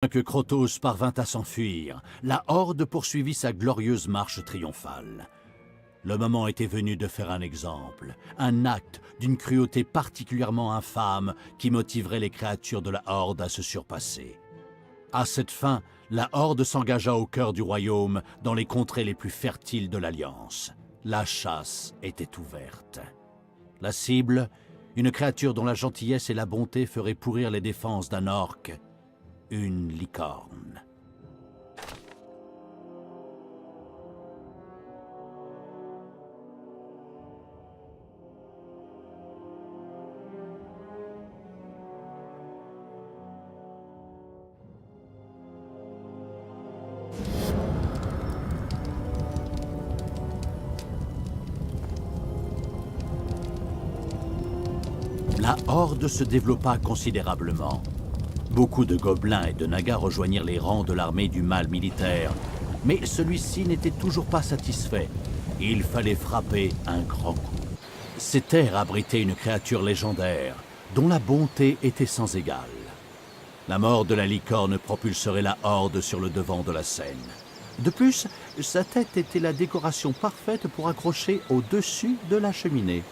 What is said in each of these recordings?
que Crotos parvint à s'enfuir, la Horde poursuivit sa glorieuse marche triomphale. Le moment était venu de faire un exemple, un acte d'une cruauté particulièrement infâme qui motiverait les créatures de la Horde à se surpasser. À cette fin, la Horde s'engagea au cœur du royaume, dans les contrées les plus fertiles de l'Alliance. La chasse était ouverte. La cible, une créature dont la gentillesse et la bonté feraient pourrir les défenses d'un orc, une licorne. La Horde se développa considérablement. Beaucoup de gobelins et de nagas rejoignirent les rangs de l'armée du mal militaire, mais celui-ci n'était toujours pas satisfait. Il fallait frapper un grand coup. Ces terres abritaient une créature légendaire, dont la bonté était sans égale. La mort de la licorne propulserait la Horde sur le devant de la scène. De plus, sa tête était la décoration parfaite pour accrocher au-dessus de la cheminée.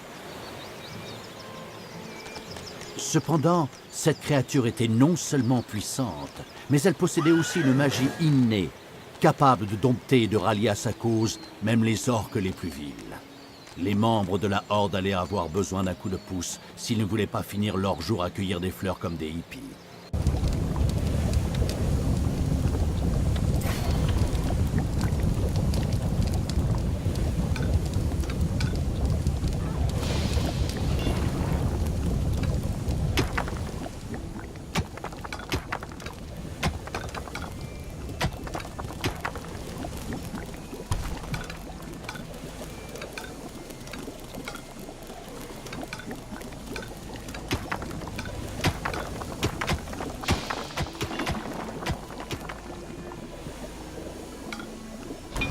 Cependant, cette créature était non seulement puissante, mais elle possédait aussi une magie innée, capable de dompter et de rallier à sa cause même les orques les plus vils. Les membres de la Horde allaient avoir besoin d'un coup de pouce s'ils ne voulaient pas finir leur jour à cueillir des fleurs comme des hippies.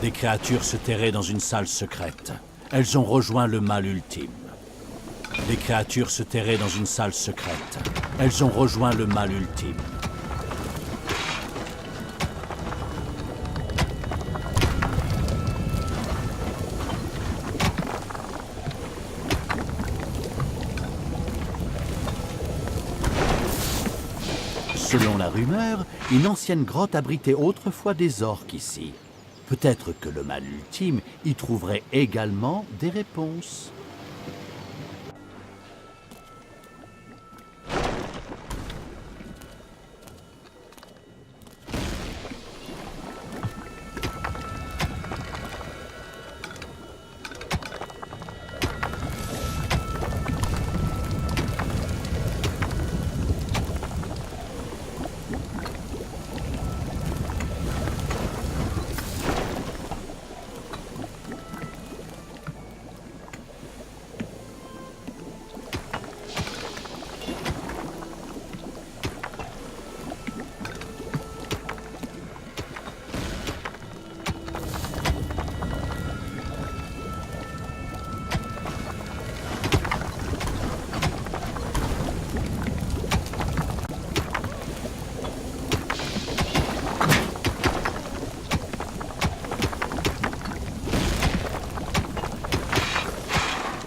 Des créatures se terraient dans une salle secrète. Elles ont rejoint le mal ultime. Des créatures se terraient dans une salle secrète. Elles ont rejoint le mal ultime. Selon la rumeur, une ancienne grotte abritait autrefois des orques ici. Peut-être que le mal ultime y trouverait également des réponses.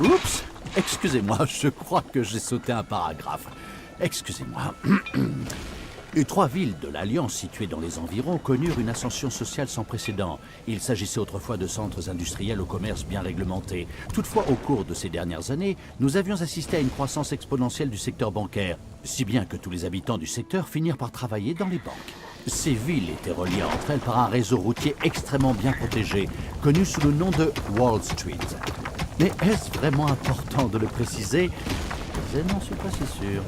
Oups! Excusez-moi, je crois que j'ai sauté un paragraphe. Excusez-moi. Les 3 villes de l'Alliance situées dans les environs connurent une ascension sociale sans précédent. Il s'agissait autrefois de centres industriels au commerce bien réglementé. Toutefois, au cours de ces dernières années, nous avions assisté à une croissance exponentielle du secteur bancaire, si bien que tous les habitants du secteur finirent par travailler dans les banques. Ces villes étaient reliées entre elles par un réseau routier extrêmement bien protégé, connu sous le nom de Wall Street. Mais est-ce vraiment important de le préciser? Je n'en suis pas si sûr.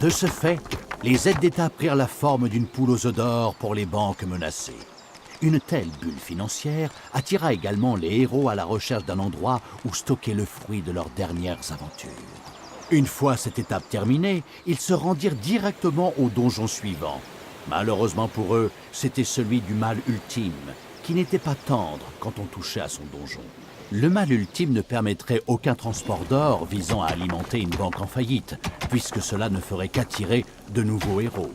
De ce fait, les aides d'État prirent la forme d'une poule aux œufs d'or pour les banques menacées. Une telle bulle financière attira également les héros à la recherche d'un endroit où stocker le fruit de leurs dernières aventures. Une fois cette étape terminée, ils se rendirent directement au donjon suivant. Malheureusement pour eux, c'était celui du mal ultime, qui n'était pas tendre quand on touchait à son donjon. Le mal ultime ne permettrait aucun transport d'or visant à alimenter une banque en faillite, puisque cela ne ferait qu'attirer de nouveaux héros.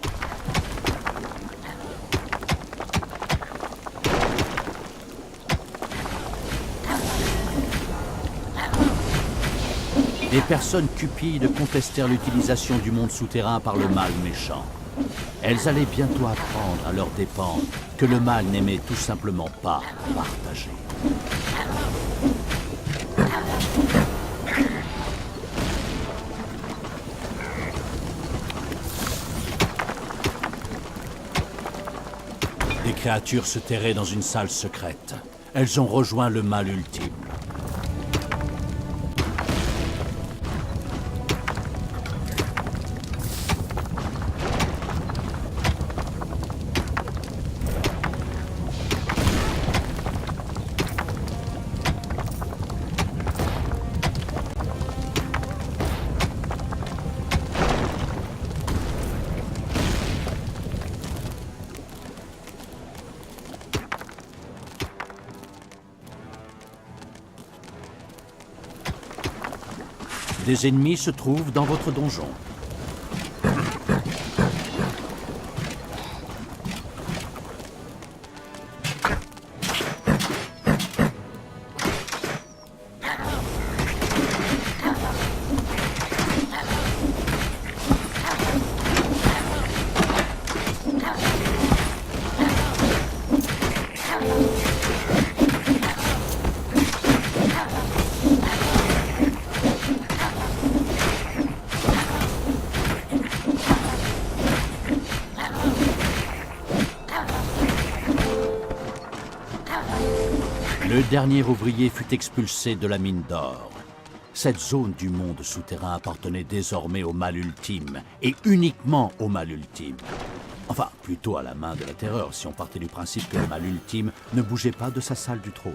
Des personnes cupides contestèrent l'utilisation du monde souterrain par le mal méchant. Elles allaient bientôt apprendre à leurs dépens que le mal n'aimait tout simplement pas partager. Des créatures se terraient dans une salle secrète. Elles ont rejoint le mal ultime. Des ennemis se trouvent dans votre donjon. Le dernier ouvrier fut expulsé de la mine d'or. Cette zone du monde souterrain appartenait désormais au mal ultime, et uniquement au mal ultime. Enfin, plutôt à la main de la terreur, si on partait du principe que le mal ultime ne bougeait pas de sa salle du trône.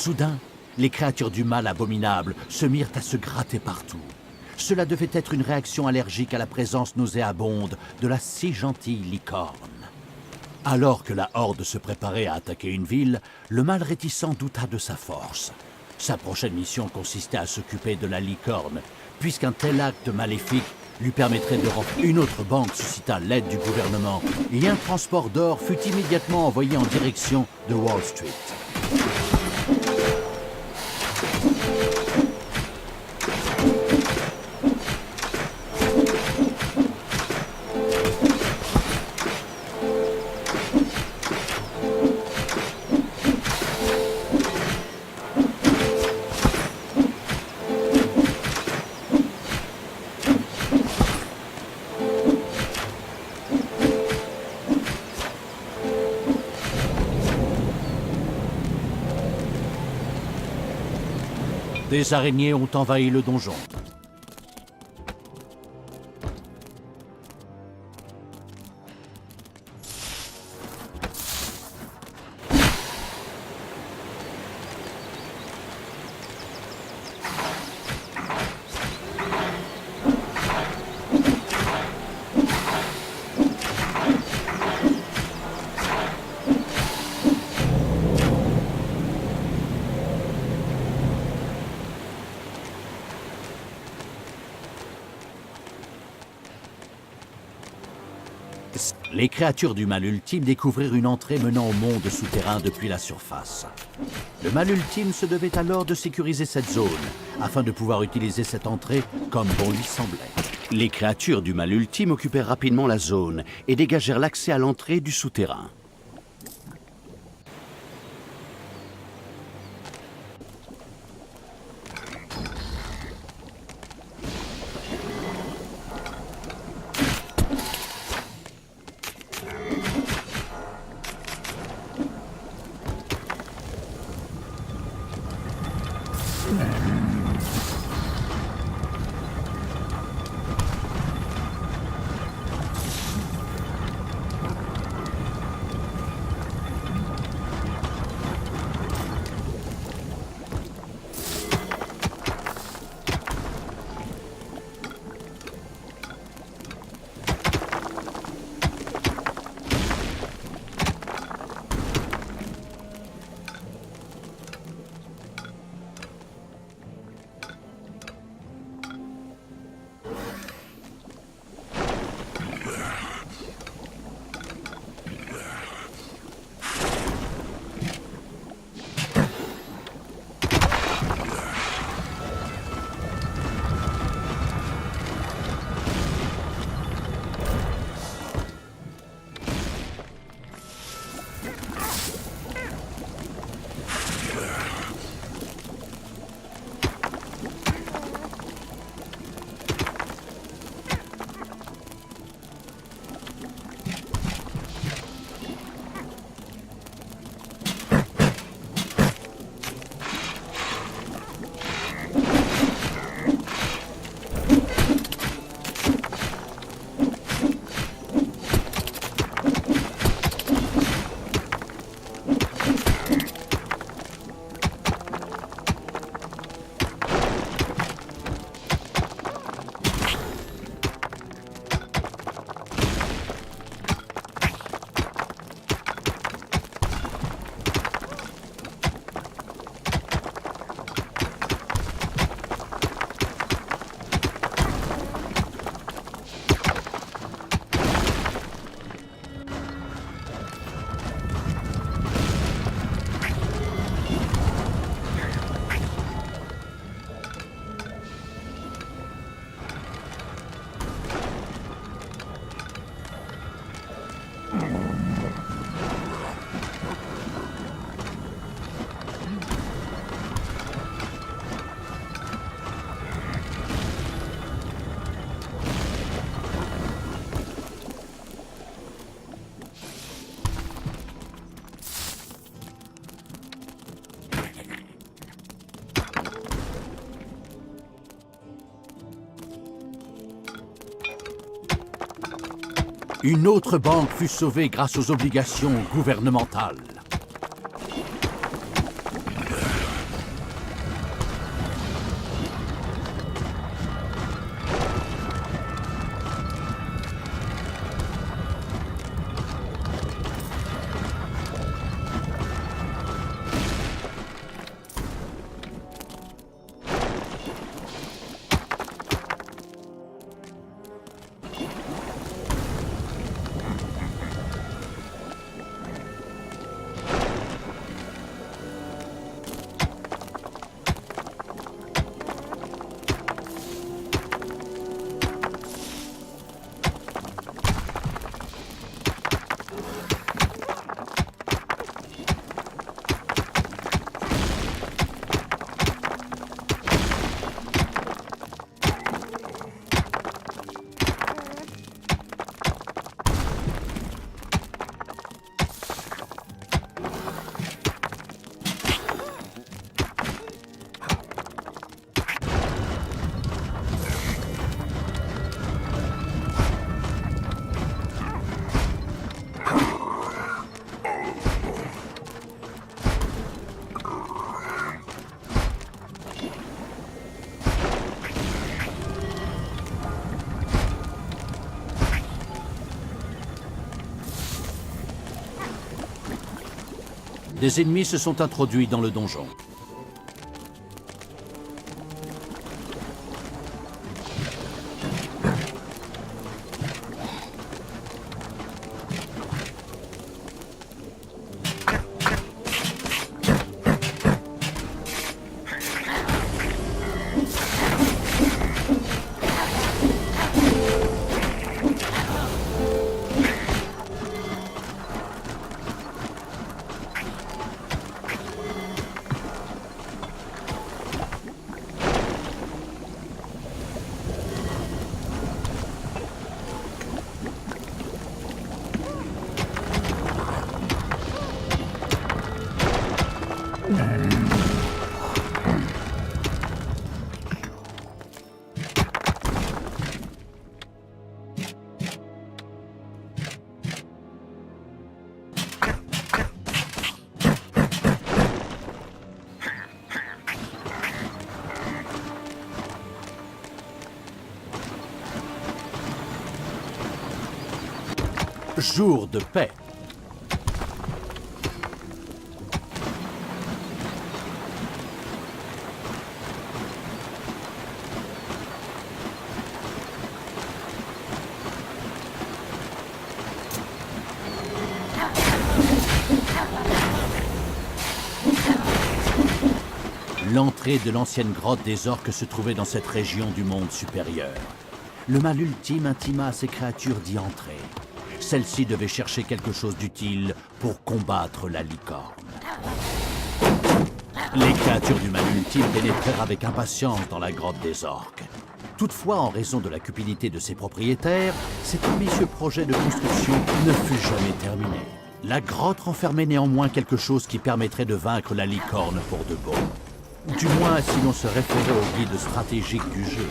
Soudain, les créatures du mal abominable se mirent à se gratter partout. Cela devait être une réaction allergique à la présence nauséabonde de la si gentille licorne. Alors que la Horde se préparait à attaquer une ville, le mal réticent douta de sa force. Sa prochaine mission consistait à s'occuper de la licorne, puisqu'un tel acte maléfique lui permettrait de rompre. Une autre banque suscita l'aide du gouvernement et un transport d'or fut immédiatement envoyé en direction de Wall Street. Des araignées ont envahi le donjon. Les créatures du mal ultime découvrirent une entrée menant au monde souterrain depuis la surface. Le mal ultime se devait alors de sécuriser cette zone, afin de pouvoir utiliser cette entrée comme bon lui semblait. Les créatures du mal ultime occupèrent rapidement la zone et dégagèrent l'accès à l'entrée du souterrain. Une autre banque fut sauvée grâce aux obligations gouvernementales. Des ennemis se sont introduits dans le donjon. Jour de paix. L'entrée de l'ancienne grotte des orques se trouvait dans cette région du monde supérieur. Le mal ultime intima à ces créatures d'y entrer. Celle-ci devait chercher quelque chose d'utile pour combattre la licorne. Les créatures du mal ultime pénétrèrent avec impatience dans la grotte des orques. Toutefois, en raison de la cupidité de ses propriétaires, cet ambitieux projet de construction ne fut jamais terminé. La grotte renfermait néanmoins quelque chose qui permettrait de vaincre la licorne pour de bon. Du moins si l'on se référait au guide stratégique du jeu.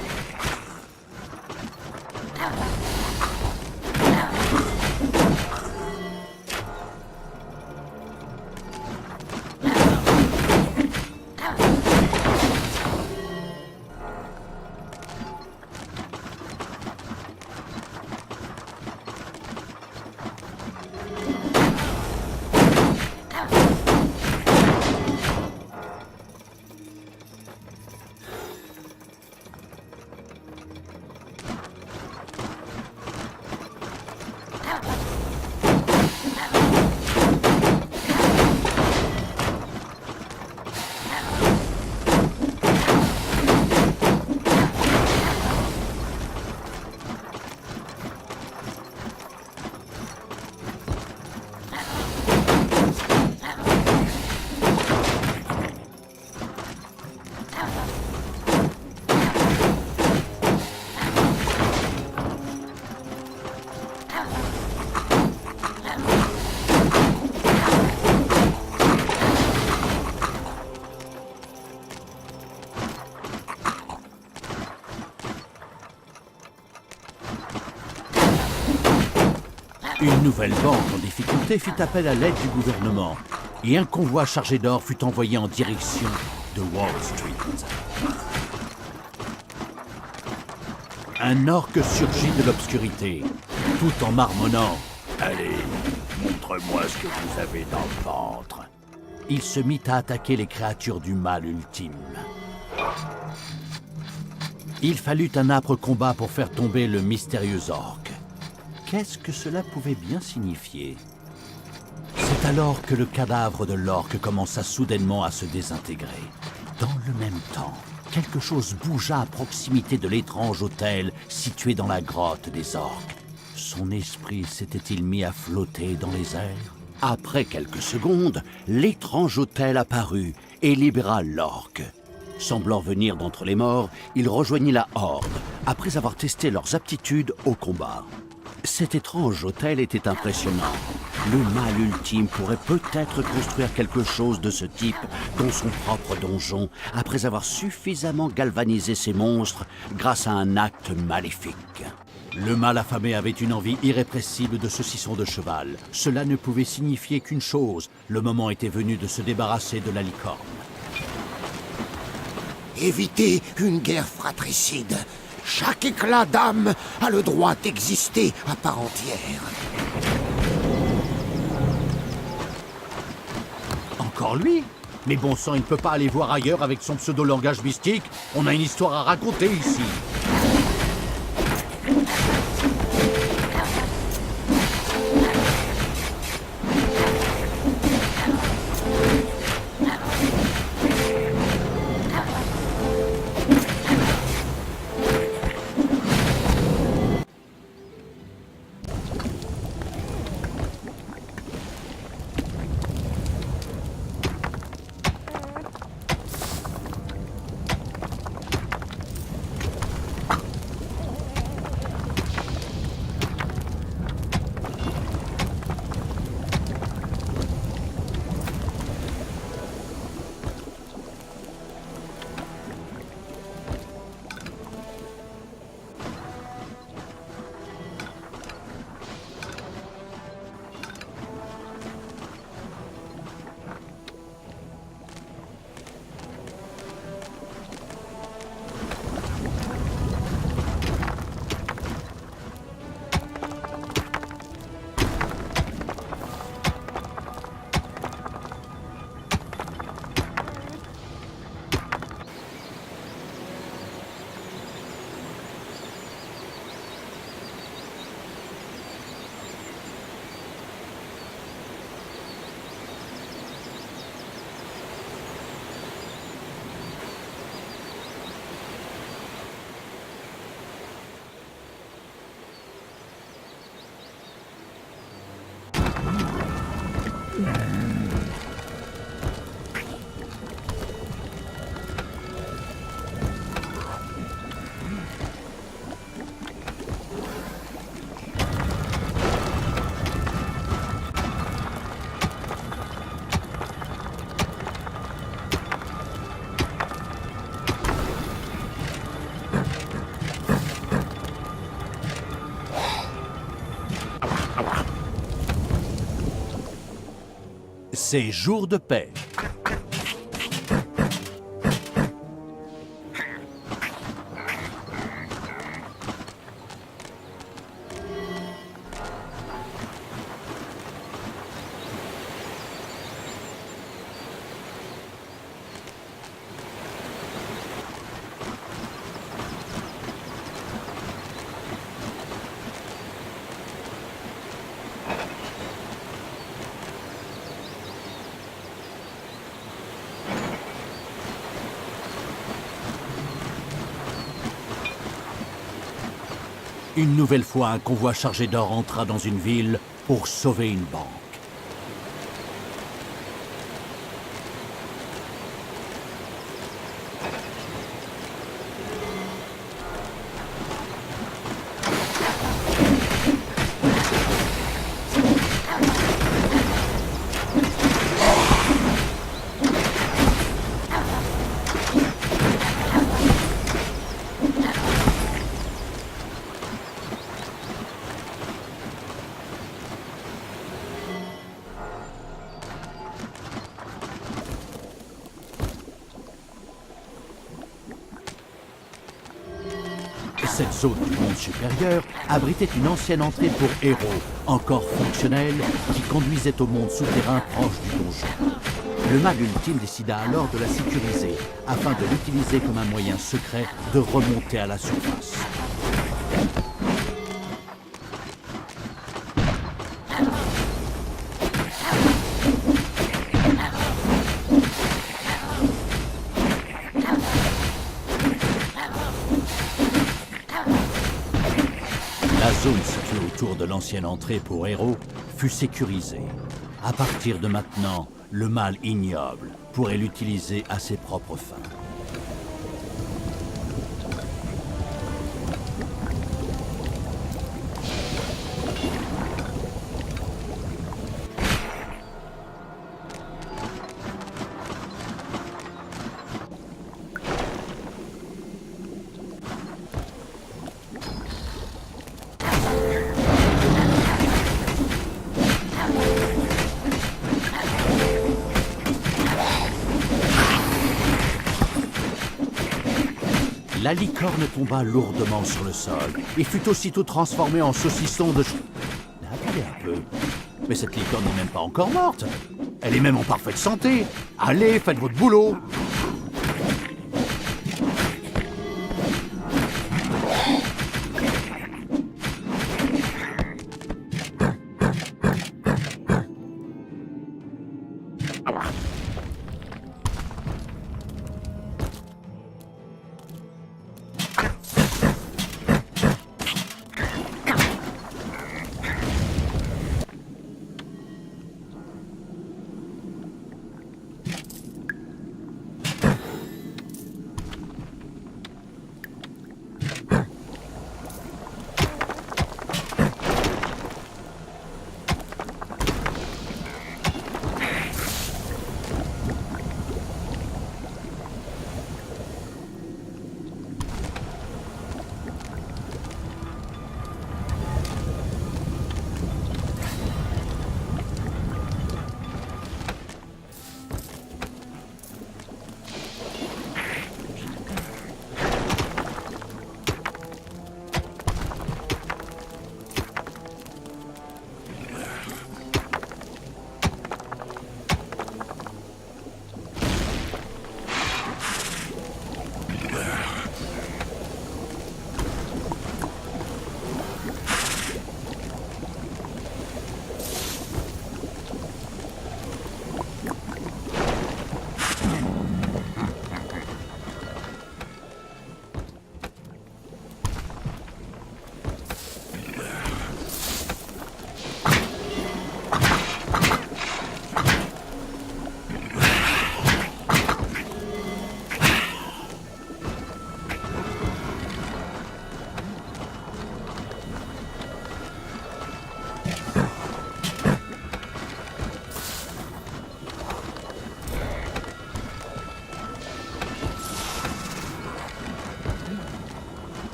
Une nouvelle banque en difficulté fit appel à l'aide du gouvernement et un convoi chargé d'or fut envoyé en direction de Wall Street. Un orque surgit de l'obscurité, tout en marmonnant « Allez, montre-moi ce que vous avez dans le ventre ». Il se mit à attaquer les créatures du mal ultime. Il fallut un âpre combat pour faire tomber le mystérieux orque. Qu'est-ce que cela pouvait bien signifier? C'est alors que le cadavre de l'orque commença soudainement à se désintégrer. Dans le même temps, quelque chose bougea à proximité de l'étrange hôtel situé dans la grotte des orques. Son esprit s'était-il mis à flotter dans les airs? Après quelques secondes, l'étrange hôtel apparut et libéra l'orque. Semblant venir d'entre les morts, il rejoignit la horde, après avoir testé leurs aptitudes au combat. Cet étrange hôtel était impressionnant. Le mal ultime pourrait peut-être construire quelque chose de ce type dans son propre donjon, après avoir suffisamment galvanisé ses monstres grâce à un acte maléfique. Le mal affamé avait une envie irrépressible de saucisson de cheval. Cela ne pouvait signifier qu'une chose, le moment était venu de se débarrasser de la licorne. Évitez une guerre fratricide. Chaque éclat d'âme a le droit d'exister à part entière. En Encore lui? Mais bon sang, il ne peut pas aller voir ailleurs avec son pseudo-langage mystique. On a une histoire à raconter ici. C'est jour de paix. Une nouvelle fois, un convoi chargé d'or entra dans une ville pour sauver une banque. Cette zone du monde supérieur abritait une ancienne entrée pour héros, encore fonctionnelle, qui conduisait au monde souterrain proche du donjon. Le mal ultime décida alors de la sécuriser, afin de l'utiliser comme un moyen secret de remonter à la surface. La zone située autour de l'ancienne entrée pour héros fut sécurisée. À partir de maintenant, le mal ignoble pourrait l'utiliser à ses propres fins. La licorne tomba lourdement sur le sol et fut aussitôt transformée en saucisson de... Attendez un peu. Mais cette licorne n'est même pas encore morte. Elle est même en parfaite santé. Allez, faites votre boulot.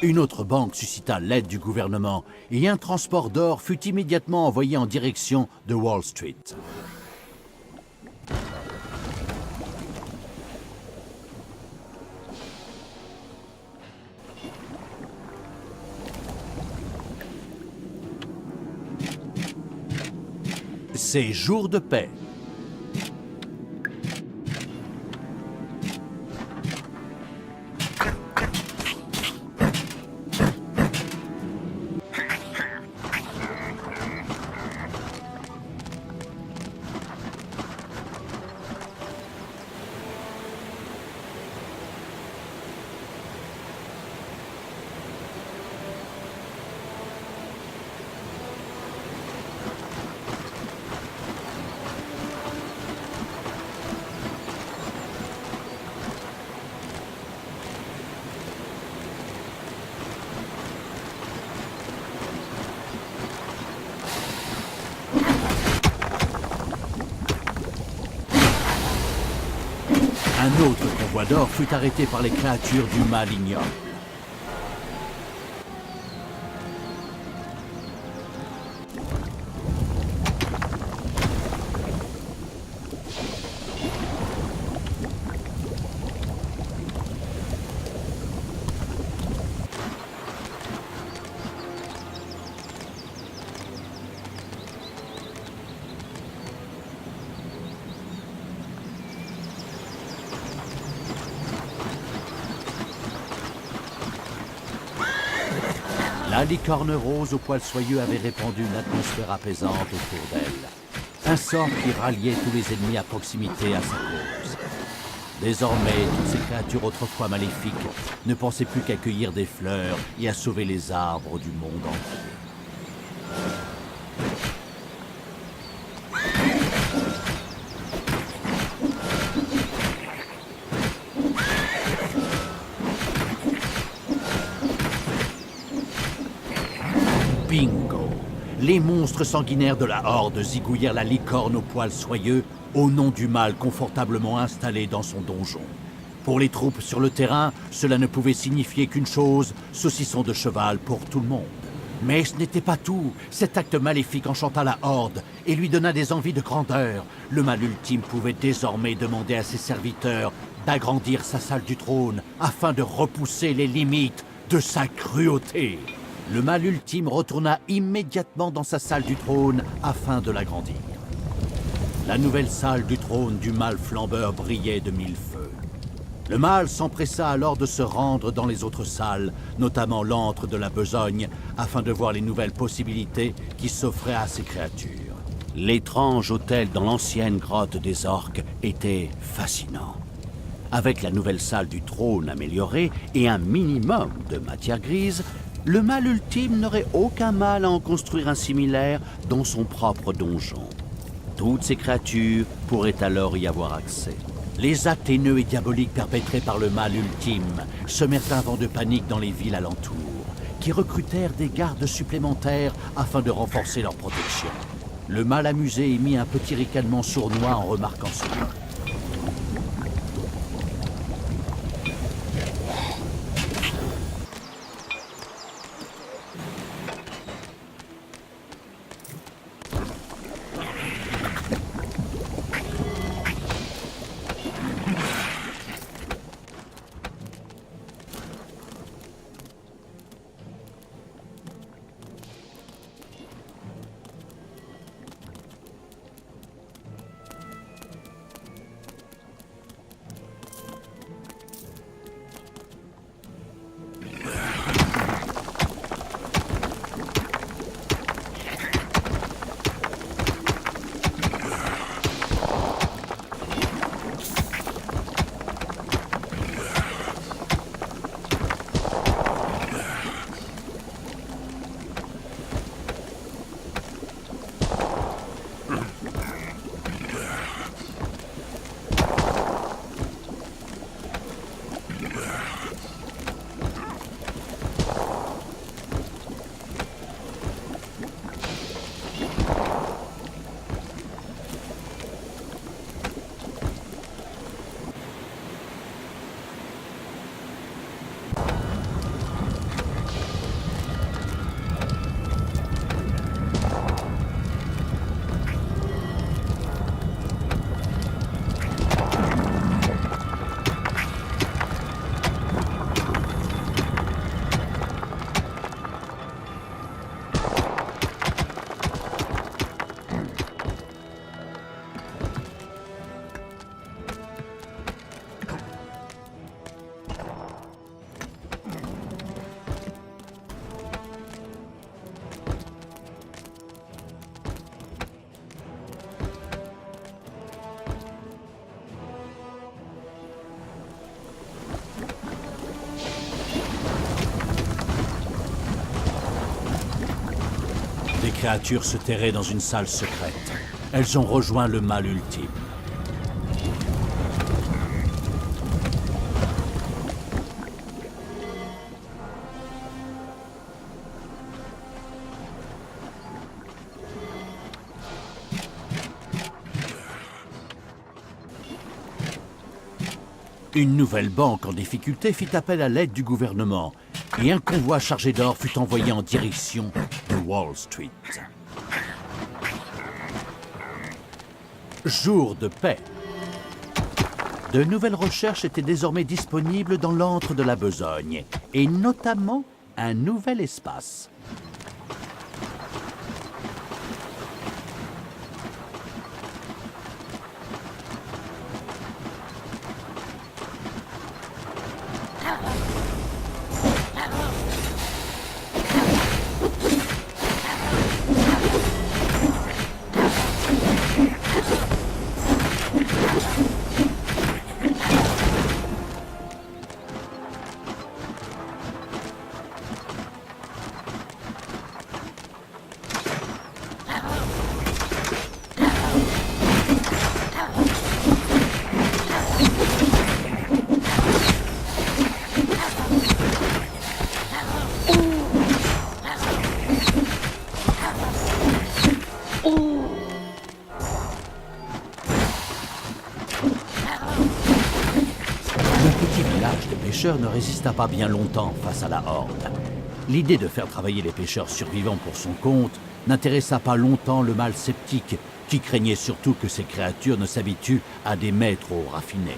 Une autre banque suscita l'aide du gouvernement et un transport d'or fut immédiatement envoyé en direction de Wall Street. C'est jour de paix. Un autre convoi d'or fut arrêté par les créatures du mal ignoble. La licorne rose aux poils soyeux avait répandu une atmosphère apaisante autour d'elle. Un sort qui ralliait tous les ennemis à proximité à sa cause. Désormais, toutes ces créatures autrefois maléfiques ne pensaient plus qu'à cueillir des fleurs et à sauver les arbres du monde entier. Bingo! Les monstres sanguinaires de la Horde zigouillèrent la licorne aux poils soyeux au nom du mal confortablement installé dans son donjon. Pour les troupes sur le terrain, cela ne pouvait signifier qu'une chose, saucisson de cheval pour tout le monde. Mais ce n'était pas tout. Cet acte maléfique enchanta la Horde et lui donna des envies de grandeur. Le mal ultime pouvait désormais demander à ses serviteurs d'agrandir sa salle du trône afin de repousser les limites de sa cruauté. Le mal ultime retourna immédiatement dans sa salle du trône afin de l'agrandir. La nouvelle salle du trône du mal flambeur brillait de mille feux. Le mal s'empressa alors de se rendre dans les autres salles, notamment l'antre de la besogne, afin de voir les nouvelles possibilités qui s'offraient à ces créatures. L'étrange hôtel dans l'ancienne grotte des orques était fascinant. Avec la nouvelle salle du trône améliorée et un minimum de matière grise, le mal ultime n'aurait aucun mal à en construire un similaire dans son propre donjon. Toutes ces créatures pourraient alors y avoir accès. Les actes haineux et diaboliques perpétrés par le mal ultime semèrent un vent de panique dans les villes alentours, qui recrutèrent des gardes supplémentaires afin de renforcer leur protection. Le mal amusé émit un petit ricanement sournois en remarquant cela. Les créatures se terraient dans une salle secrète. Elles ont rejoint le mal ultime. Une nouvelle banque en difficulté fit appel à l'aide du gouvernement et un convoi chargé d'or fut envoyé en direction de Wall Street. Jour de paix. De nouvelles recherches étaient désormais disponibles dans l'antre de la besogne, et notamment un nouvel espace. pêcheur ne résista pas bien longtemps face à la horde. L'idée de faire travailler les pêcheurs survivants pour son compte n'intéressa pas longtemps le mâle sceptique, qui craignait surtout que ces créatures ne s'habituent à des mets trop raffinés.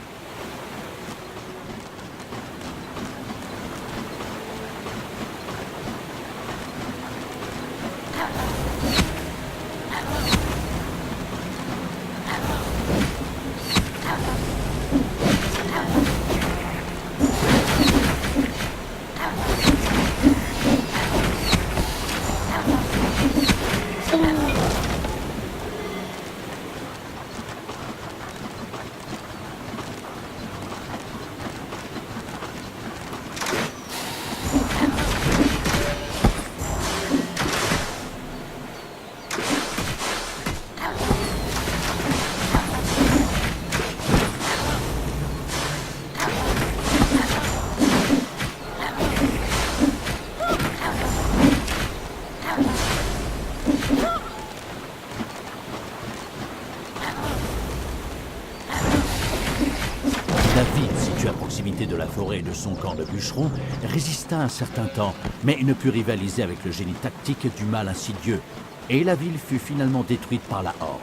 David, situé à proximité de la forêt et de son camp de bûcherons, résista un certain temps, mais ne put rivaliser avec le génie tactique du mal insidieux, et la ville fut finalement détruite par la Horde.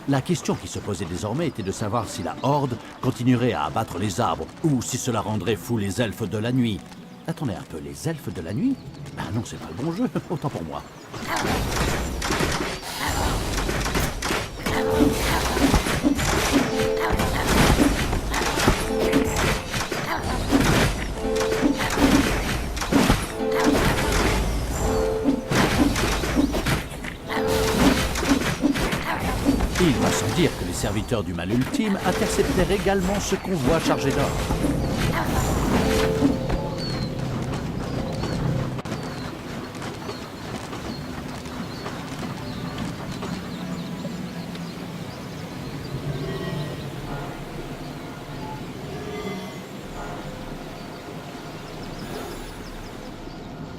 La question qui se posait désormais était de savoir si la Horde continuerait à abattre les arbres, ou si cela rendrait fous les elfes de la nuit. Attendez un peu, les elfes de la nuit? Ben non, c'est pas le bon jeu, autant pour moi. Il va sans dire que les serviteurs du mal ultime interceptèrent également ce convoi chargé d'or.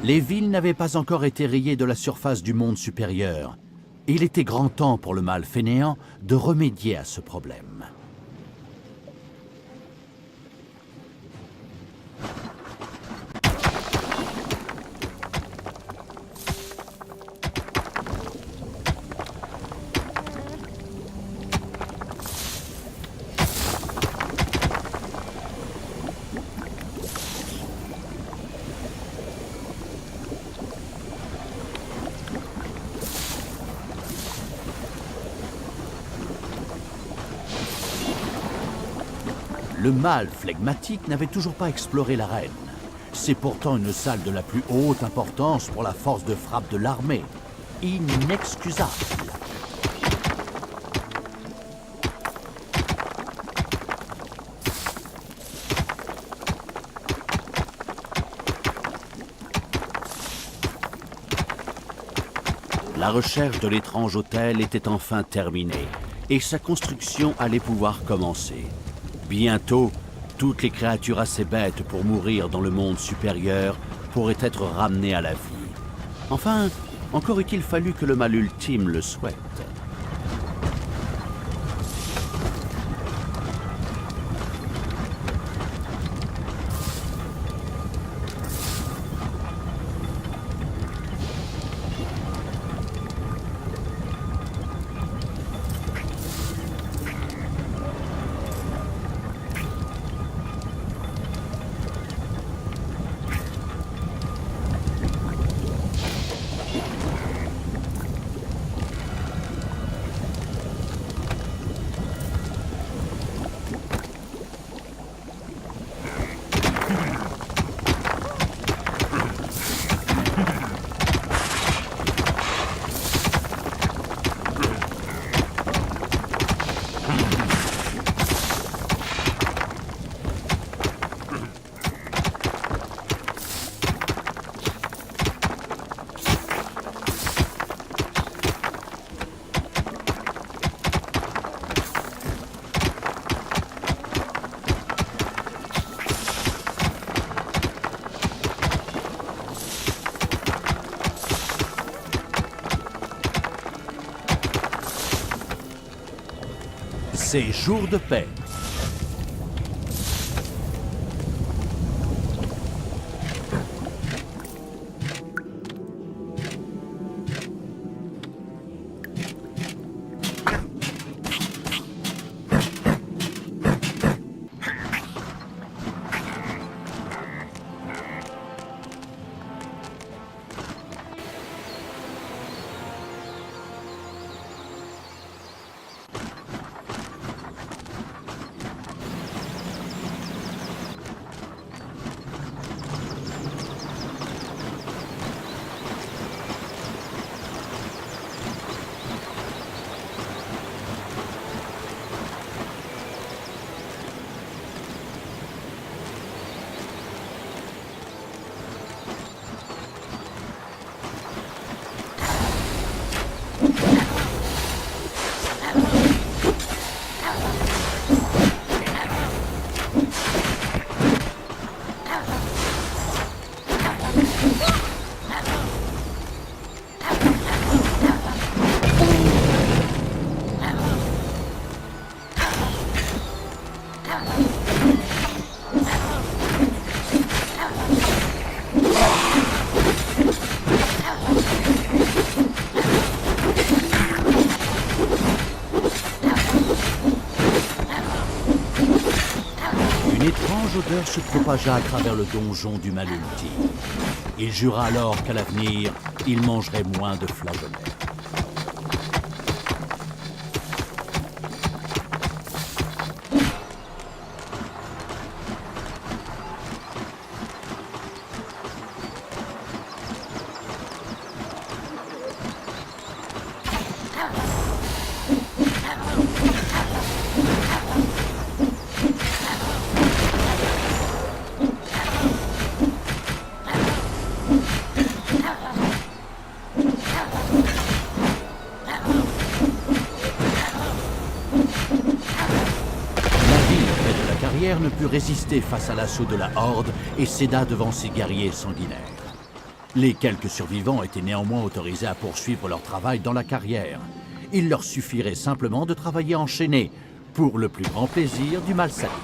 Les villes n'avaient pas encore été rayées de la surface du monde supérieur. Il était grand temps pour le mal fainéant de remédier à ce problème. Le mâle flegmatique n'avait toujours pas exploré l'arène. C'est pourtant une salle de la plus haute importance pour la force de frappe de l'armée. Inexcusable. La recherche de l'étrange hôtel était enfin terminée, et sa construction allait pouvoir commencer. Bientôt, toutes les créatures assez bêtes pour mourir dans le monde supérieur pourraient être ramenées à la vie. Enfin, encore eût-il fallu que le mal ultime le souhaite. C'est jour de paix. Une étrange odeur se propagea à travers le donjon du mal ultime. Il jura alors qu'à l'avenir, il mangerait moins de flageolets. Ne put résister face à l'assaut de la Horde et céda devant ses guerriers sanguinaires. Les quelques survivants étaient néanmoins autorisés à poursuivre leur travail dans la carrière. Il leur suffirait simplement de travailler enchaînés, pour le plus grand plaisir du mal sadique.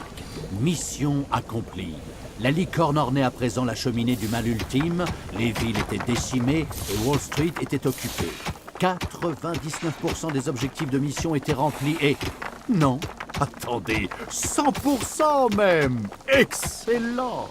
Mission accomplie. La licorne ornait à présent la cheminée du mal ultime, les villes étaient décimées et Wall Street était occupée. 99% des objectifs de mission étaient remplis et... Non, attendez, 100% même! Excellent!